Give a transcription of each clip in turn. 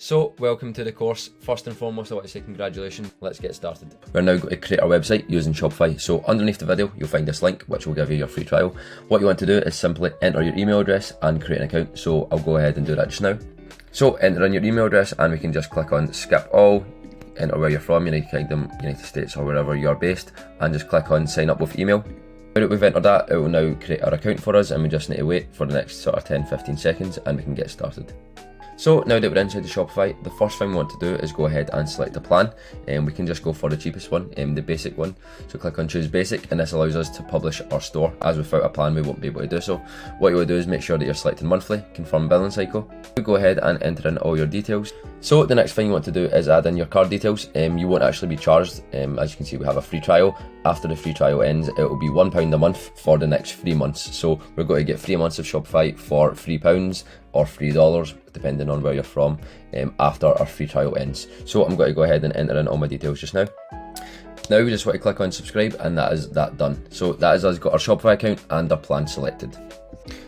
So, welcome to the course. First and foremost, I want to say congratulations. Let's get started. We're now going to create our website using Shopify. So underneath the video, you'll find this link, which will give you your free trial. What you want to do is simply enter your email address and create an account. So I'll go ahead and do that just now. So enter in your email address and we can just click on skip all, enter where you're from, United Kingdom, United States, or wherever you're based, and just click on sign up with email. Now that we've entered that, it will now create our account for us, and we just need to wait for the next sort of 10-15 seconds and we can get started. So now that we're inside the Shopify, the first thing we want to do is go ahead and select a plan, and we can just go for the cheapest one, the basic one. So click on choose basic, and this allows us to publish our store, as without a plan we won't be able to do so. What you will do is make sure that you're selecting monthly, confirm billing cycle. You go ahead and enter in all your details. So the next thing you want to do is add in your card details. You won't actually be charged. As you can see, we have a free trial. After the free trial ends, it will be £1 a month for the next 3 months. So we're going to get 3 months of Shopify for £3 or $3, depending on where you're from, after our free trial ends. So I'm going to go ahead and enter in all my details just now. Now we just want to click on subscribe, and that is that done. So that is us got our Shopify account and our plan selected.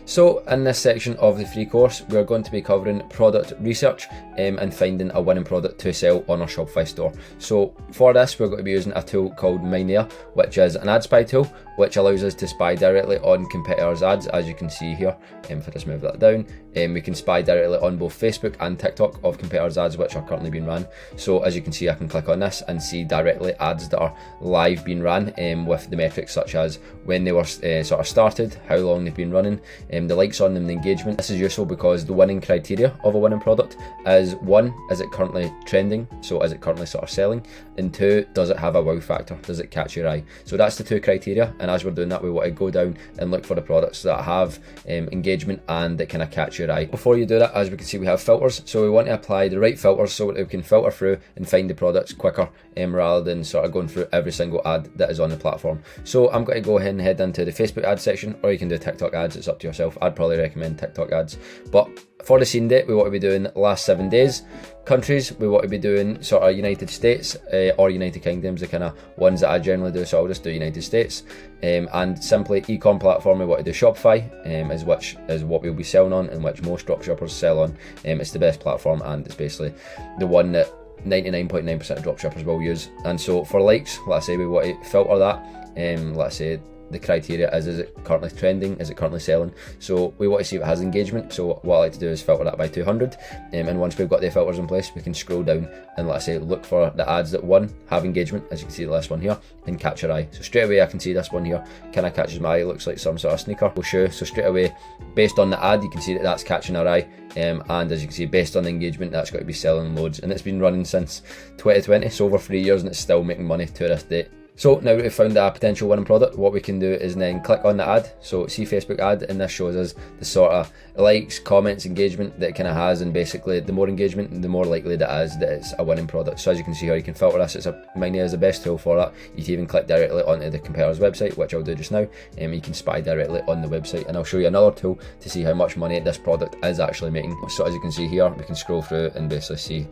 So in this section of the free course, we are going to be covering product research and finding a winning product to sell on our Shopify store. So for this, we're going to be using a tool called Mynea, which is an ad spy tool, which allows us to spy directly on competitors' ads, as you can see here. If I just move that down, we can spy directly on both Facebook and TikTok of competitors' ads which are currently being ran. So as you can see, I can click on this and see directly ads that are live being ran, with the metrics such as when they were sort of started, how long they've been running, the likes on them, the engagement. This is useful because the winning criteria of a winning product is 1, is it currently trending, so is it currently sort of selling, and 2, does it have a wow factor, does it catch your eye. So that's the 2 criteria, and as we're doing that, we want to go down and look for the products that have engagement and that kind of catch your eye. Before you do that, as we can see, we have filters, so we want to apply the right filters so that we can filter through and find the products quicker, rather than sort of going through every single ad that is on the platform. So I'm going to go ahead and head into the Facebook ad section, or you can do TikTok ads, it's up to yourself. I'd probably recommend TikTok ads. But for the scene date, we want to be doing last 7 days. Countries, we want to be doing sort of United States or United Kingdoms, the kind of ones that I generally do, so I'll just do United States. And simply e-com platform, we want to do Shopify, which is what we'll be selling on and which most dropshippers sell on. It's the best platform, and it's basically the one that 99.9% of dropshippers will use. And so for likes, let's say we want to filter that, let's say the criteria is it currently trending, is it currently selling. So we want to see if it has engagement, so what I like to do is filter that by 200, and once we've got the filters in place, we can scroll down and let's say look for the ads that 1, have engagement, as you can see the last one here, and catch your eye. So straight away I can see this one here kind of catches my eye, it looks like some sort of sneaker or shoe. So straight away, based on the ad, you can see that that's catching our eye, and as you can see, based on the engagement, that's got to be selling loads, and it's been running since 2020, so over 3 years, and it's still making money to this date. So now that we've found a potential winning product, what we can do is then click on the ad. So see Facebook ad, and this shows us the sort of likes, comments, engagement that it kind of has, and basically the more engagement, the more likely that is that it's a winning product. So as you can see here, you can filter this. Mynea is the best tool for that. You can even click directly onto the competitor's website, which I'll do just now, and you can spy directly on the website. And I'll show you another tool to see how much money this product is actually making. So as you can see here, we can scroll through and basically see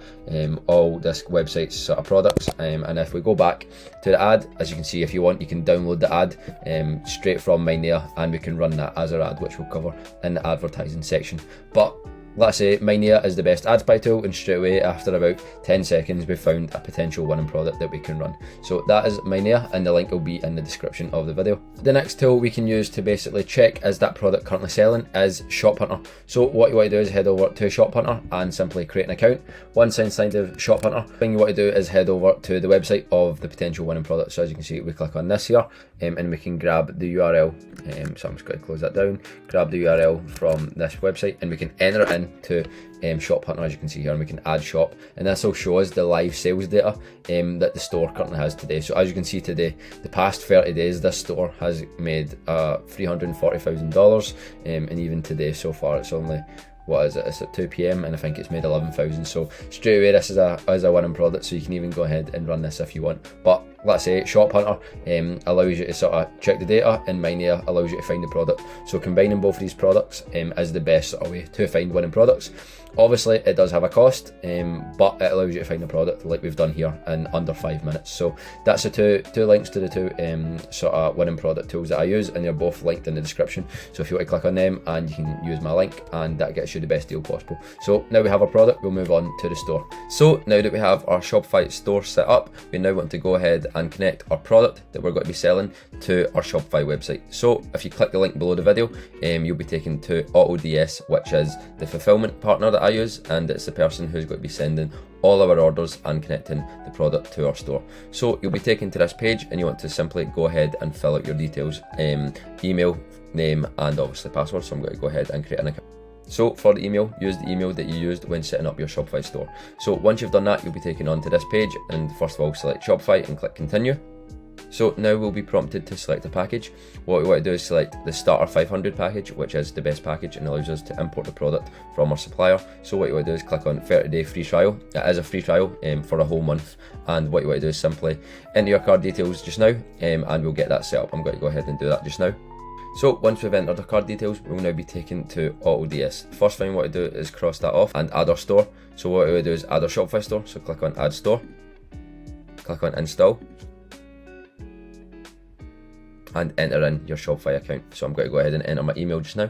all this website's sort of products. And if we go back to the ad, as you can see, if you want, you can download the ad straight from Mynea, and we can run that as our ad, which we'll cover in the advertising section. But let's say Mynea is the best ad spy tool, and straight away after about 10 seconds we've found a potential winning product that we can run. So that is Mynea, and the link will be in the description of the video. The next tool we can use to basically check is that product currently selling is Shop Hunter. So what you want to do is head over to Shop Hunter and simply create an account. Once inside of Shop Hunter, the thing you want to do is head over to the website of the potential winning product. So as you can see, we click on this here, and we can grab the URL. So I'm just going to close that down, grab the URL from this website, and we can enter it into Shop Hunter, as you can see here, and we can add shop, and this will show us the live sales data that the store currently has today. So as you can see today, the past 30 days, this store has made $340,000, and even today so far, it's only, what is it, it's at 2 p.m. and I think it's made 11,000. So straight away, this is a winning product, so you can even go ahead and run this if you want. But let's say Shop Hunter allows you to sort of check the data, and Minea allows you to find the product. So combining both of these products is the best sort of way to find winning products. Obviously it does have a cost, but it allows you to find the product like we've done here in under 5 minutes. So that's the two links to the two sort of winning product tools that I use, and they're both linked in the description. So if you want to click on them, and you can use my link, and that gets you the best deal possible. So now we have our product, we'll move on to the store. So now that we have our Shopify store set up, we now want to go ahead and connect our product that we're going to be selling to our Shopify website. So if you click the link below the video, you'll be taken to AutoDS, which is the fulfillment partner that I use, and it's the person who's going to be sending all our orders and connecting the product to our store. So you'll be taken to this page, and you want to simply go ahead and fill out your details, email, name, and obviously password. So I'm going to go ahead and create an account. So for the email, use the email that you used when setting up your Shopify store. So once you've done that, you'll be taken onto this page, and first of all select Shopify and click continue. So now we'll be prompted to select a package. What we want to do is select the starter 500 package, which is the best package and allows us to import the product from our supplier. So what you want to do is click on 30-day free trial. It is a free trial for a whole month, and what you want to do is simply enter your card details just now, and we'll get that set up. I'm going to go ahead and do that just now. So once we've entered our card details, we'll now be taken to AutoDS. The first thing we want to do is cross that off and add our store. So what we want to do is add our Shopify store. So click on add store, click on install, and enter in your Shopify account. So I'm going to go ahead and enter my email just now.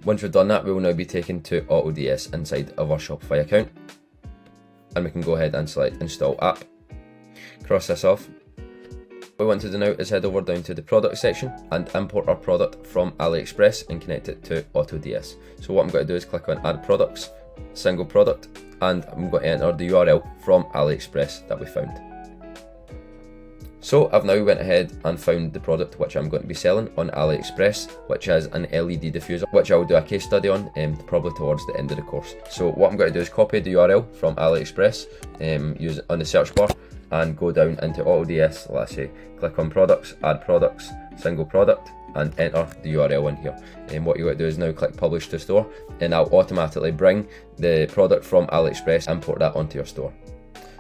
Once we've done that, we will now be taken to AutoDS inside of our Shopify account, and we can go ahead and select install app, cross this off. What we want to do now is head over down to the product section and import our product from AliExpress and connect it to AutoDS. So what I'm going to do is click on add products, single product, and I'm going to enter the URL from AliExpress that we found. So I've now went ahead and found the product which I'm going to be selling on AliExpress, which is an LED diffuser, which I will do a case study on probably towards the end of the course. So what I'm going to do is copy the URL from AliExpress, use it on the search bar, and go down into AutoDS, let's say, click on products, add products, single product, and enter the URL in here. And what you want to do is now click publish to store, and I'll automatically bring the product from AliExpress, import that onto your store.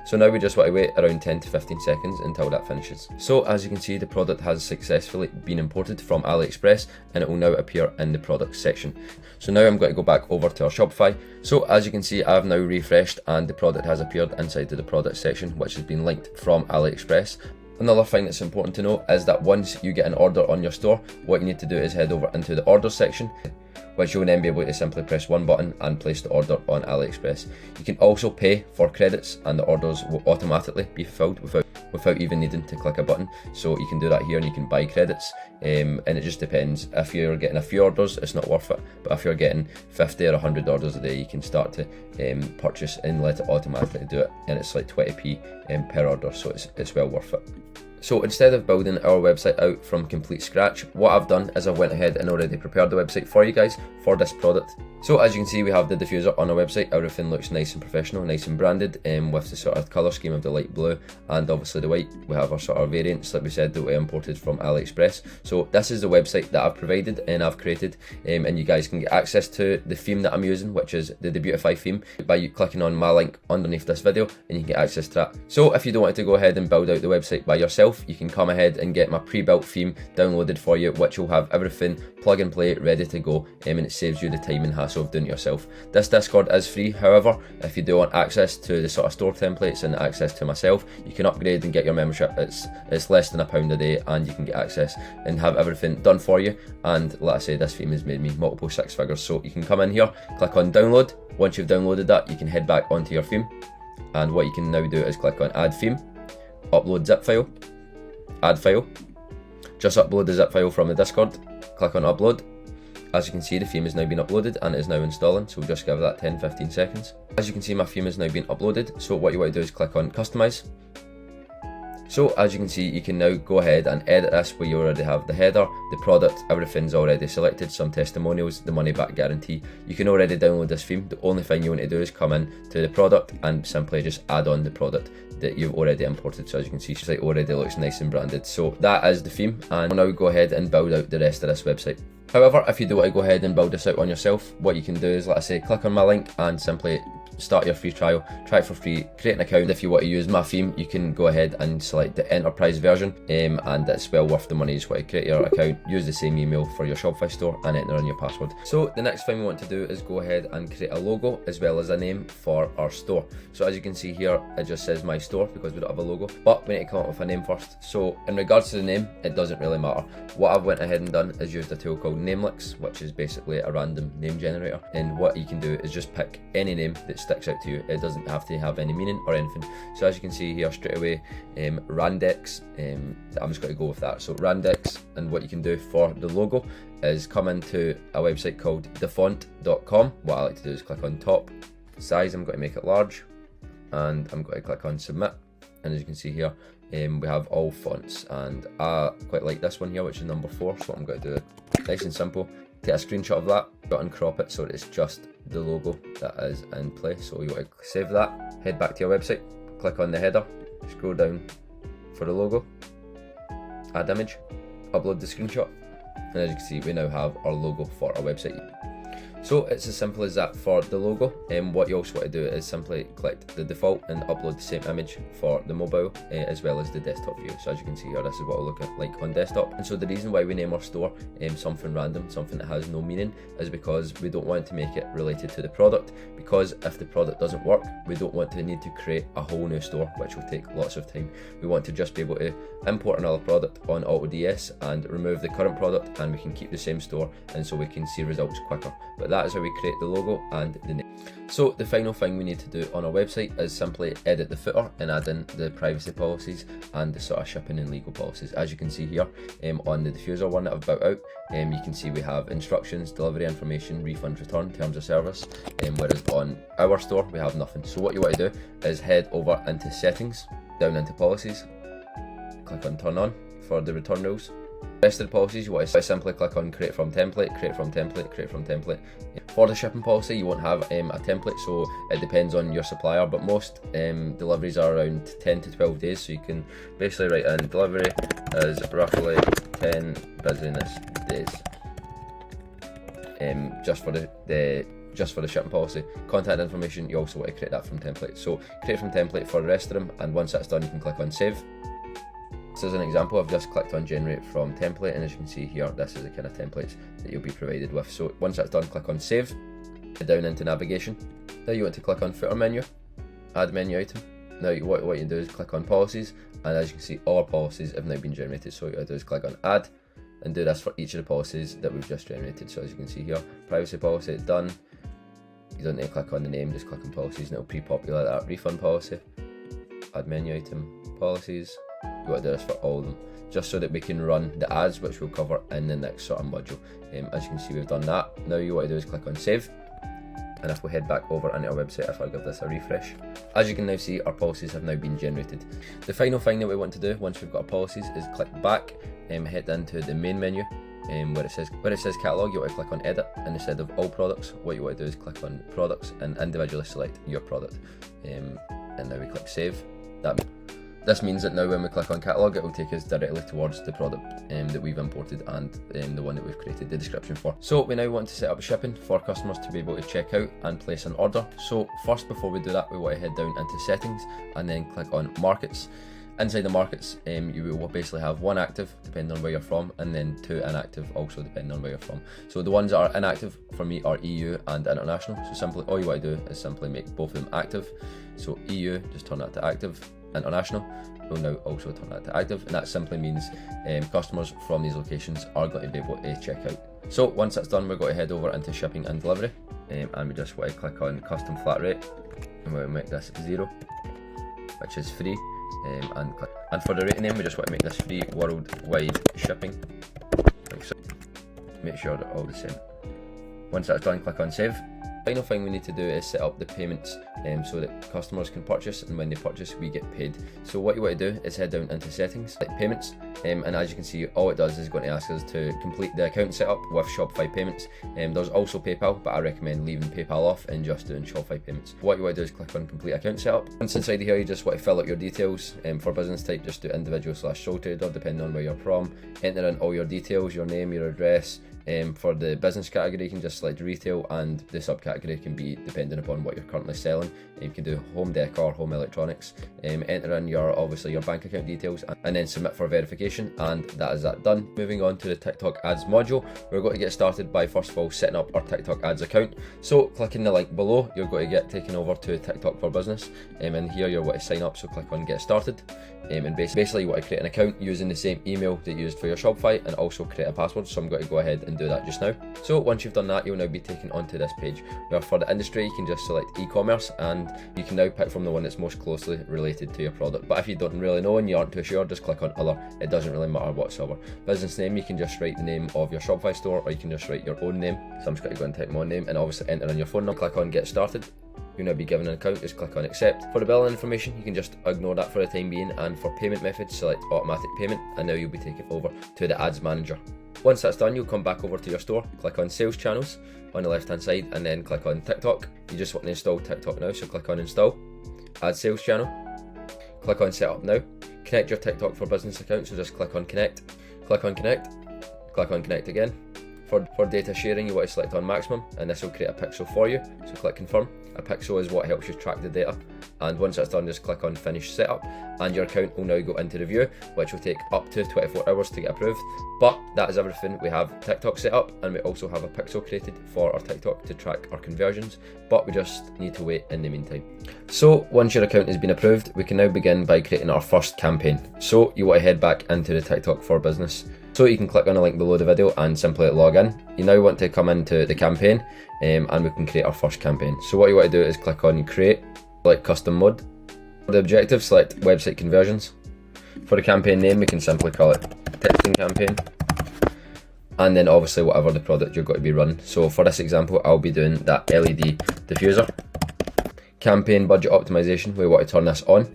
So now we just want to wait around 10 to 15 seconds until that finishes. So as you can see, the product has successfully been imported from AliExpress, and it will now appear in the products section. So now I'm going to go back over to our Shopify. So as you can see, I've now refreshed, and the product has appeared inside of the product section, which has been linked from AliExpress. Another thing that's important to know is that once you get an order on your store, what you need to do is head over into the orders section, which you'll then be able to simply press one button and place the order on AliExpress. You can also pay for credits, and the orders will automatically be fulfilled without even needing to click a button. So you can do that here, and you can buy credits, and it just depends. If you're getting a few orders, it's not worth it, but if you're getting 50 or 100 orders a day, you can start to purchase and let it automatically do it, and it's like 20p per order, so it's well worth it. So instead of building our website out from complete scratch, what I've done is I've went ahead and already prepared the website for you guys for this product. So as you can see, we have the diffuser on our website. Everything looks nice and professional, nice and branded, with the sort of colour scheme of the light blue and obviously the white. We have our sort of variants, like we said, that we imported from AliExpress. So this is the website that I've provided and I've created, and you guys can get access to the theme that I'm using, which is the Beautify theme, by clicking on my link underneath this video, and you can get access to that. So if you don't want to go ahead and build out the website by yourself, you can come ahead and get my pre-built theme downloaded for you, which will have everything plug and play ready to go, and it saves you the time and hassle of doing it yourself. This Discord is free, however, if you do want access to the sort of store templates and access to myself, you can upgrade and get your membership. It's less than £1 a day, and you can get access and have everything done for you. And like I say, this theme has made me multiple six figures. So you can come in here, click on download. Once you've downloaded that, you can head back onto your theme, and what you can now do is click on add theme, upload zip file, add file. Just upload the zip file from the Discord, click on upload. As you can see, the theme has now been uploaded and it is now installing, so we'll just give that 10-15 seconds. As you can see, my theme has now been uploaded, so what you want to do is click on customize. So as you can see, you can now go ahead and edit this where you already have the header, the product, everything's already selected, some testimonials, the money back guarantee. You can already download this theme. The only thing you want to do is come in to the product and simply just add on the product that you've already imported. So as you can see, it's like already looks nice and branded. So that is the theme, and we'll now go ahead and build out the rest of this website. However, if you do want to go ahead and build this out on yourself, what you can do is, like I say, click on my link and simply start your free trial, try it for free, create an account. If you want to use my theme, you can go ahead and select the enterprise version, and it's well worth the money. You just want to create your account, use the same email for your Shopify store, and enter in your password. So the next thing we want to do is go ahead and create a logo as well as a name for our store. So as you can see here, it just says my store because we don't have a logo, but we need to come up with a name first. So in regards to the name, it doesn't really matter. What I've went ahead and done is used a tool called Namelix, which is basically a random name generator, and what you can do is just pick any name that sticks out to you. It doesn't have to have any meaning or anything. So as you can see here straight away, Randex, I'm just going to go with that. So Randex, and what you can do for the logo is come into a website called thefont.com. What I like to do is click on top, size, I'm going to make it large, and I'm going to click on submit. And as you can see here, we have all fonts, and I quite like this one here, which is number 4. So what I'm going to do, nice and simple, take a screenshot of that, uncrop it so that it's just the logo that is in play. So you want to save that, head back to your website, click on the header, scroll down for the logo, add image, upload the screenshot, and as you can see, we now have our logo for our website. So it's as simple as that for the logo. What you also want to do is simply click the default and upload the same image for the mobile as well as the desktop view. So as you can see here, this is what it'll look like on desktop. And so the reason why we name our store something random, something that has no meaning, is because we don't want to make it related to the product, because if the product doesn't work, we don't want to need to create a whole new store, which will take lots of time. We want to just be able to import another product on AutoDS and remove the current product, and we can keep the same store, and so we can see results quicker. But that is how we create the logo and the name. So the final thing we need to do on our website is simply edit the footer and add in the privacy policies and the sort of shipping and legal policies. As you can see here, on the diffuser one that I've built out, you can see we have instructions, delivery information, refund, return, terms of service, whereas on our store we have nothing. So what you want to do is head over into settings, down into policies, click on turn on for the return rules. The rest of the policies, you want to simply click on create from template, create from template, create from template. For the shipping policy, you won't have a template, so it depends on your supplier, but most deliveries are around 10 to 12 days, so you can basically write in delivery is roughly 10 business days. Just for the shipping policy. Contact information, you also want to create that from template. So create from template for the rest of them, and once that's done, you can click on save. So as an example, I've just clicked on generate from template, and as you can see here, this is the kind of templates that you'll be provided with. So once that's done, click on save, down into navigation. Now you want to click on footer menu, add menu item. Now what you do is click on policies, and as you can see, all our policies have now been generated. So what you do is click on add, and do this for each of the policies that we've just generated. So as you can see here, privacy policy is done. You don't need to click on the name, just click on policies and it'll pre-populate that. Refund policy, add menu item, policies. You want to do this for all of them, just so that we can run the ads, which we'll cover in the next sort of module. As you can see, we've done that. Now you want to do is click on save, and if we head back over into our website, if I give this a refresh, as you can now see, our policies have now been generated. The final thing that we want to do once we've got our policies is click back, head into the main menu, where it says catalog. You want to click on edit, and instead of all products, what you want to do is click on products and individually select your product, and now we click save. This means that now when we click on catalog, it will take us directly towards the product that we've imported and the one that we've created the description for. So we now want to set up shipping for customers to be able to check out and place an order. So first, before we do that, we want to head down into settings and then click on markets. Inside the markets, you will basically have 1 active depending on where you're from, and then 2 inactive also depending on where you're from. So the ones that are inactive for me are EU and international. So simply all you want to do is simply make both of them active. So EU, just turn that to active. International will now also turn that to active, and that simply means customers from these locations are going to be able to check out. So once that's done, we're going to head over into shipping and delivery, and we just want to click on custom flat rate, and we'll make this 0, which is free, and for the rate name, we just want to make this free worldwide shipping, like so. Make sure they're all the same. Once that's done, click on save. Final thing we need to do is set up the payments so that customers can purchase, and when they purchase we get paid. So what you want to do is head down into settings, like payments, and as you can see, all it does is going to ask us to complete the account setup with Shopify payments. There's also PayPal, but I recommend leaving PayPal off and just doing Shopify payments. What you want to do is click on complete account setup. Once inside here, you just want to fill out your details. For business type, just do individual/sole trader depending on where you're from. Enter in all your details, your name, your address, For the business category, you can just select retail, and the subcategory can be depending upon what you're currently selling. You can do home decor, home electronics, enter in obviously your bank account details, and then submit for verification, and that is that done. Moving on to the TikTok Ads module, we're going to get started by first of all setting up our TikTok Ads account. So clicking the link below, you're going to get taken over to TikTok for Business, and here you're going to sign up, so click on get started. And basically you want to create an account using the same email that you used for your Shopify, and also create a password, so I'm going to go ahead and do that just now. So once you've done that, you'll now be taken onto this page where for the industry you can just select e-commerce, and you can now pick from the one that's most closely related to your product. But if you don't really know and you aren't too sure, just click on other. It doesn't really matter whatsoever. Business name, you can just write the name of your Shopify store, or you can just write your own name. So I'm just going to go and type my own name, and obviously enter in your phone number. Click on get started. You'll now be given an account, just click on accept. For the billing information, you can just ignore that for the time being, and for payment methods, select automatic payment, and now you'll be taken over to the ads manager. Once that's done, you'll come back over to your store, click on sales channels on the left hand side, and then click on TikTok. You just want to install TikTok now, so click on install, add sales channel, click on set up now, connect your TikTok for Business account, so just click on connect, click on connect, click on connect again. For data sharing, you want to select on maximum, and this will create a pixel for you, so click confirm. A pixel is what helps you track the data, and once that's done, just click on finish setup, and your account will now go into review, which will take up to 24 hours to get approved. But that is everything. We have TikTok set up, and we also have a pixel created for our TikTok to track our conversions, but we just need to wait in the meantime. So once your account has been approved, we can now begin by creating our first campaign. So you want to head back into the TikTok for Business. So you can click on the link below the video and simply log in. You now want to come into the campaign, and we can create our first campaign. So what you want to do is click on create, select custom mode. For the objective, select website conversions. For the campaign name, we can simply call it texting campaign. And then obviously whatever the product you're going to be running. So for this example, I'll be doing that LED diffuser. Campaign budget optimization, we want to turn this on.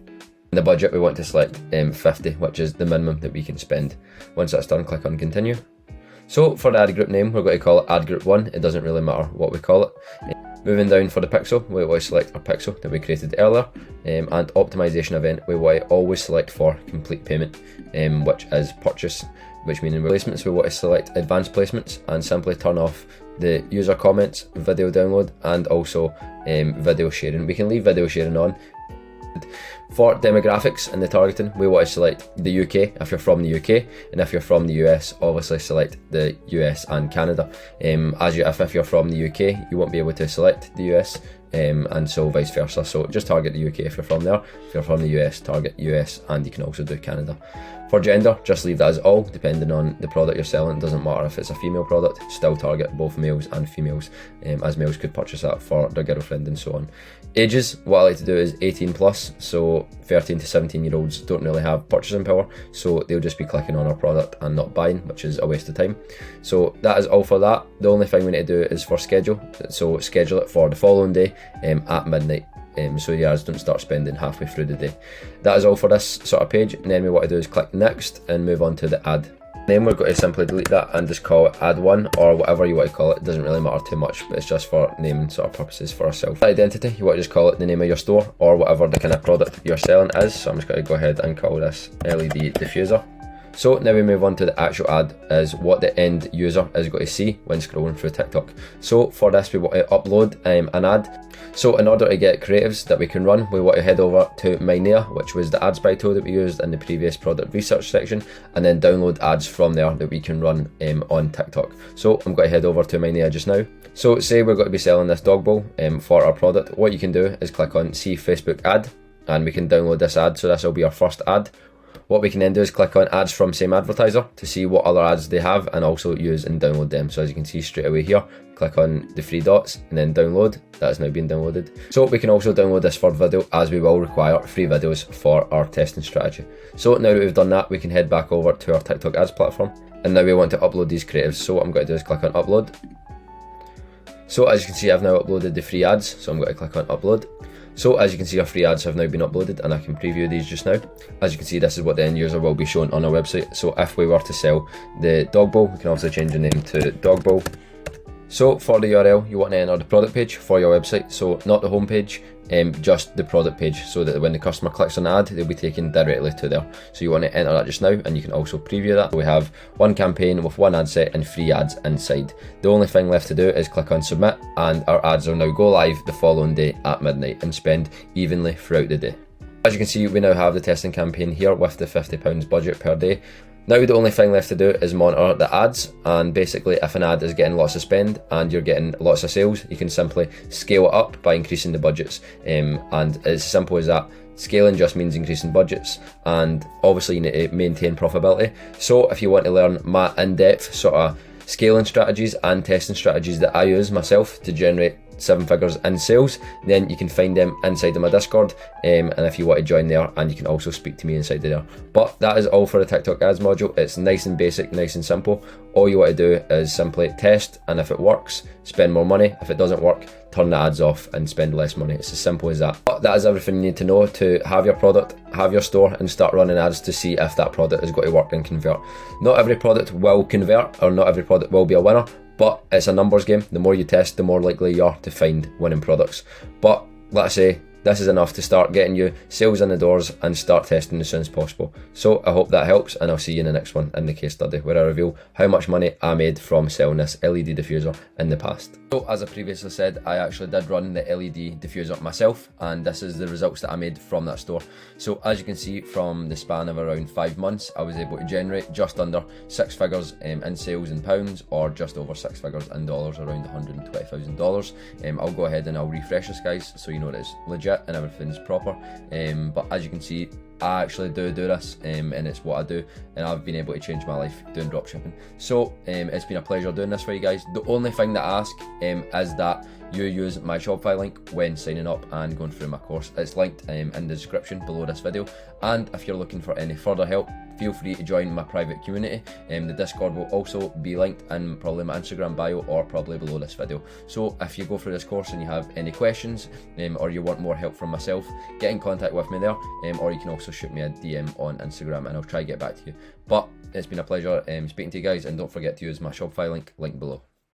The budget, we want to select 50, which is the minimum that we can spend. Once that's done, click on continue. So for the ad group name, we're going to call it ad group 1. It doesn't really matter what we call it. Moving down for the pixel, we want to select our pixel that we created earlier. And optimization event, we want to always select for complete payment, which is purchase, which means in replacements, we want to select advanced placements and simply turn off the user comments, video download, and also video sharing. We can leave video sharing on. For demographics and the targeting, we want to select the UK if you're from the UK, and if you're from the US, obviously select the US and Canada. If you're from the UK, you won't be able to select the US, and so vice versa. So just target the UK if you're from there. If you're from the US, target US, and you can also do Canada. For gender, just leave that as all, depending on the product you're selling. It doesn't matter if it's a female product, still target both males and females, as males could purchase that for their girlfriend and so on. Ages, what I like to do is 18 plus, so 13 to 17 year olds don't really have purchasing power, so they'll just be clicking on our product and not buying, which is a waste of time. So that is all for that. The only thing we need to do is for schedule, so schedule it for the following day at midnight. So your ads don't start spending halfway through the day. That is all for this sort of page, and then what I do is click next and move on to the ad. Then we're going to simply delete that and just call it ad 1 or whatever you want to call it. It doesn't really matter too much, but it's just for naming sort of purposes for ourselves. Identity, you want to just call it the name of your store or whatever the kind of product you're selling is. So I'm just going to go ahead and call this LED diffuser. So now we move on to the actual ad, is what the end user is going to see when scrolling through TikTok. So for this, we want to upload an ad. So in order to get creatives that we can run, we want to head over to Mynea, which was the ad spy tool that we used in the previous product research section, and then download ads from there that we can run on TikTok. So I'm going to head over to Mynea just now. So say we're going to be selling this dog bowl for our product. What you can do is click on see Facebook ad, and we can download this ad. So this will be our first ad. What we can then do is click on ads from same advertiser to see what other ads they have and also use and download them. So as you can see straight away here, click on the three dots and then download. That is now being downloaded. So we can also download this for video, as we will require free videos for our testing strategy. So now that we've done that, we can head back over to our TikTok ads platform, and now we want to upload these creatives. So what I'm going to do is click on upload. So as you can see, I've now uploaded the free ads, so I'm going to click on upload. So as you can see, our free ads have now been uploaded, and I can preview these just now. As you can see, this is what the end user will be shown on our website. So if we were to sell the dog bowl, we can also change the name to dog bowl. So for the URL, you want to enter the product page for your website, so not the home page. just the product page, so that when the customer clicks on the ad, they'll be taken directly to there. So you want to enter that just now, and you can also preview that. We have one campaign with one ad set and 3 ads inside. The only thing left to do is click on submit, and our ads will now go live the following day at midnight and spend evenly throughout the day. As you can see, we now have the testing campaign here with the £50 budget per day. Now the only thing left to do is monitor the ads, and basically if an ad is getting lots of spend and you're getting lots of sales, you can simply scale it up by increasing the budgets, and it's as simple as that. Scaling just means increasing budgets, and obviously you need to maintain profitability. So if you want to learn my in-depth sort of scaling strategies and testing strategies that I use myself to generate 7 figures in sales, then you can find them inside of my Discord, and if you want to join there, and you can also speak to me inside of there. But that is all for the TikTok ads module. It's nice and basic, nice and simple. All you want to do is simply test, and if it works, spend more money. If it doesn't work, turn the ads off and spend less money. It's as simple as that. But that is everything you need to know to have your product, have your store, and start running ads to see if that product is going to work and convert. Not every product will convert, or not every product will be a winner, but it's a numbers game. The more you test, the more likely you are to find winning products. But let's say this is enough to start getting you sales in the doors and start testing as soon as possible. So I hope that helps, and I'll see you in the next one in the case study, where I reveal how much money I made from selling this LED diffuser in the past. So as I previously said, I actually did run the LED diffuser myself, and this is the results that I made from that store. So as you can see, from the span of around 5 months, I was able to generate just under 6 figures in sales in pounds, or just over 6 figures in dollars, around $120,000. I'll go ahead and I'll refresh this, guys, so you know that it's legit and everything's proper. But as you can see, I actually do this, and it's what I do, and I've been able to change my life doing dropshipping. So it's been a pleasure doing this for you guys. The only thing that I ask is that you use my Shopify link when signing up and going through my course. It's linked in the description below this video, and if you're looking for any further help, feel free to join my private community. The Discord will also be linked in probably my Instagram bio, or probably below this video. So if you go through this course and you have any questions, or you want more help from myself, get in contact with me there, or you can also shoot me a DM on Instagram, and I'll try to get back to you. But it's been a pleasure speaking to you guys, and don't forget to use my Shopify link below.